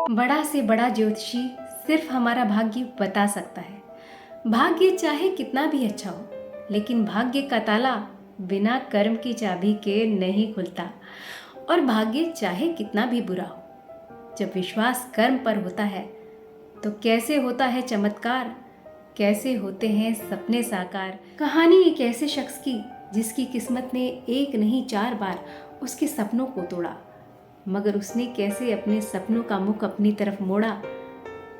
बड़ा से बड़ा ज्योतिषी सिर्फ हमारा भाग्य बता सकता है। भाग्य चाहे कितना भी अच्छा हो, लेकिन भाग्य का ताला बिना कर्म की चाबी के नहीं खुलता। और भाग्य चाहे कितना भी बुरा हो, जब विश्वास कर्म पर होता है तो कैसे होता है चमत्कार, कैसे होते हैं सपने साकार। कहानी एक ऐसे शख्स की जिसकी किस्मत ने एक नहीं 4 बार उसके सपनों को तोड़ा, मगर उसने कैसे अपने सपनों का मुख अपनी तरफ मोड़ा।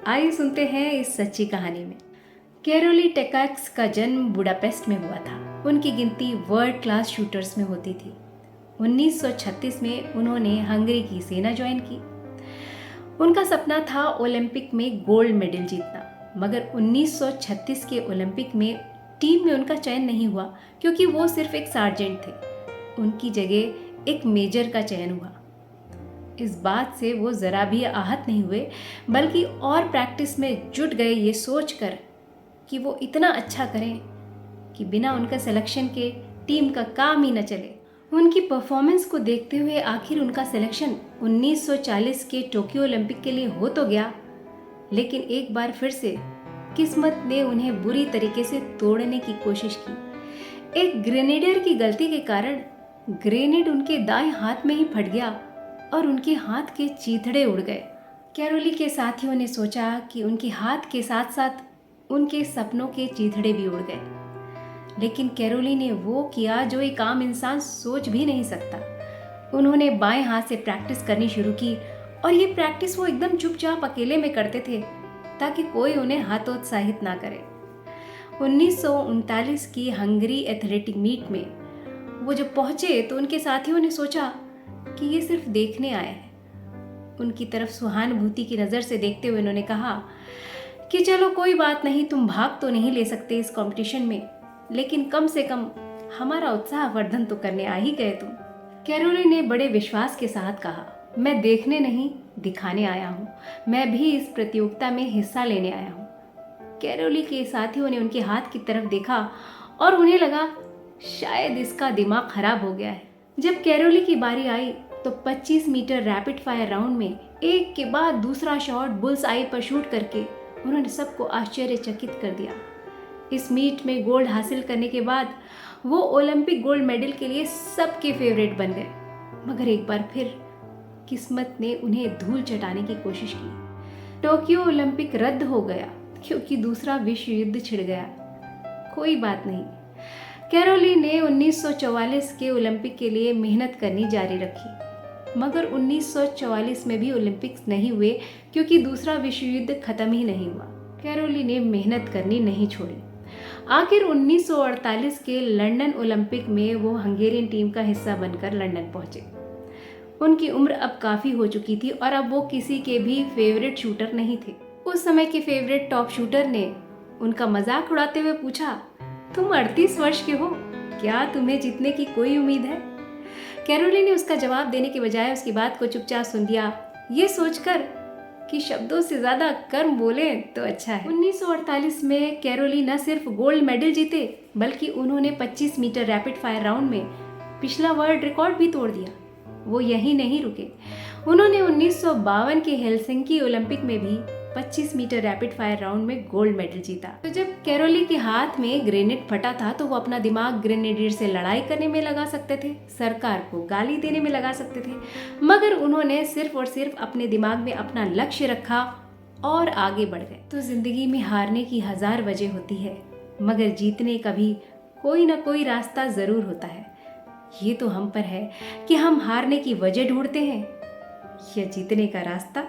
आइए सुनते हैं इस सच्ची कहानी में। कैरोली टेकाक्स का जन्म बुडापेस्ट में हुआ था। उनकी गिनती वर्ल्ड क्लास शूटर्स में होती थी। 1936 में उन्होंने हंगरी की सेना ज्वाइन की। उनका सपना था ओलंपिक में गोल्ड मेडल जीतना, मगर 1936 के ओलंपिक में टीम में उनका चयन नहीं हुआ, क्योंकि वो सिर्फ एक सार्जेंट थे। उनकी जगह एक मेजर का चयन हुआ। इस बात से वो ज़रा भी आहत नहीं हुए, बल्कि और प्रैक्टिस में जुट गए, ये सोचकर कि वो इतना अच्छा करें कि बिना उनका सिलेक्शन के टीम का काम ही न चले। उनकी परफॉर्मेंस को देखते हुए आखिर उनका सिलेक्शन 1940 के टोक्यो ओलंपिक के लिए हो तो गया, लेकिन एक बार फिर से किस्मत ने उन्हें बुरी तरीके से तोड़ने की कोशिश की। एक ग्रेनेडियर की गलती के कारण ग्रेनेड उनके दाएं हाथ में ही फट गया और उनके हाथ के चीथड़े उड़ गए। कैरोली के साथियों ने सोचा कि उनके हाथ के साथ साथ उनके सपनों के चीथड़े भी उड़ गए, लेकिन कैरोली ने वो किया जो एक आम इंसान सोच भी नहीं सकता। उन्होंने बाएं हाथ से प्रैक्टिस करनी शुरू की, और ये प्रैक्टिस वो एकदम चुपचाप अकेले में करते थे, ताकि कोई उन्हें हतोत्साहित ना करे। 1939 की हंगरी एथलेटिक मीट में वो जब पहुंचे तो उनके साथियों ने सोचा कि ये सिर्फ देखने आए हैं। उनकी तरफ सहानुभूति की नज़र से देखते हुए उन्होंने कहा कि चलो कोई बात नहीं, तुम भाग तो नहीं ले सकते इस कंपटीशन में, लेकिन कम से कम हमारा उत्साहवर्धन तो करने आ ही गए तुम। कैरोली ने बड़े विश्वास के साथ कहा, मैं देखने नहीं दिखाने आया हूँ, मैं भी इस प्रतियोगिता में हिस्सा लेने आया हूँ। कैरोली के साथियों ने उनके हाथ की तरफ देखा और उन्हें लगा शायद इसका दिमाग खराब हो गया है। जब कैरोली की बारी आई तो 25 मीटर रैपिड फायर राउंड में एक के बाद दूसरा शॉट बुल्स आई पर शूट करके उन्होंने सबको आश्चर्यचकित कर दिया। इस मीट में गोल्ड हासिल करने के बाद वो ओलंपिक गोल्ड मेडल के लिए सबके फेवरेट बन गए, मगर एक बार फिर किस्मत ने उन्हें धूल चटाने की कोशिश की। टोक्यो ओलंपिक रद्द हो गया क्योंकि दूसरा विश्व युद्ध छिड़ गया। कोई बात नहीं, कैरोली ने 1944 के ओलंपिक के लिए मेहनत करनी जारी रखी, मगर 1944 में भी ओलंपिक्स नहीं हुए क्योंकि दूसरा विश्व युद्ध खत्म ही नहीं हुआ। कैरोली ने मेहनत करनी नहीं छोड़ी। आखिर 1948 के लंदन ओलंपिक में वो हंगेरियन टीम का हिस्सा बनकर लंदन पहुंचे। उनकी उम्र अब काफ़ी हो चुकी थी और अब वो किसी के भी फेवरेट शूटर नहीं थे। उस समय के फेवरेट टॉप शूटर ने उनका मजाक उड़ाते हुए पूछा, तुम 38 वर्ष के हो, क्या तुम्हें जीतने की कोई उम्मीद है? कैरोली ने उसका जवाब देने के बजाय उसकी बात को चुपचाप सुन लिया, ये सोचकर कि शब्दों से ज्यादा कर्म बोले तो अच्छा है। 1948 में कैरोली न सिर्फ गोल्ड मेडल जीते, बल्कि उन्होंने 25 मीटर रैपिड फायर राउंड में पिछला वर्ल्ड रिकॉर्ड भी तोड़ दिया। वो यहीं नहीं रुके, उन्होंने 1952 के हेलसिंकी ओलंपिक में भी 25 मीटर रैपिड फायर राउंड में गोल्ड मेडल जीता। तो जब कैरोली के हाथ में ग्रेनेड फटा था तो वो अपना दिमाग ग्रेनेडियर से लड़ाई करने में लगा सकते थे, सरकार को गाली देने में लगा सकते थे, मगर उन्होंने सिर्फ और सिर्फ अपने दिमाग में अपना लक्ष्य रखा और आगे बढ़ गए। तो जिंदगी में हारने की 1000 वजह होती है, मगर जीतने का भी कोई ना कोई रास्ता जरूर होता है। ये तो हम पर है कि हम हारने की वजह ढूंढते हैं या जीतने का रास्ता।